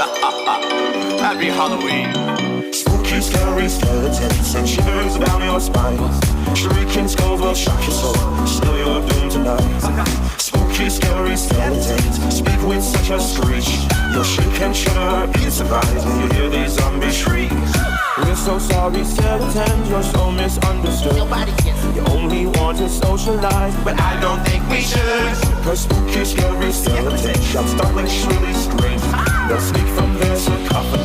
Happy Halloween. Spooky, scary skeletons and shivers down your spine. Shrieking skulls will shock your soul, still you're doomed tonight. Spooky, scary skeletons speak with such a screech. You'll shake and shudder in surprise when you hear these zombies shriek. We're so sorry, skeletons, you're so misunderstood. Nobody gets it. You only want to socialize, but I don't think we should. Cause spooky, scary skeletons shout startling, shrilly screams. They'll sneak from their sarcophagus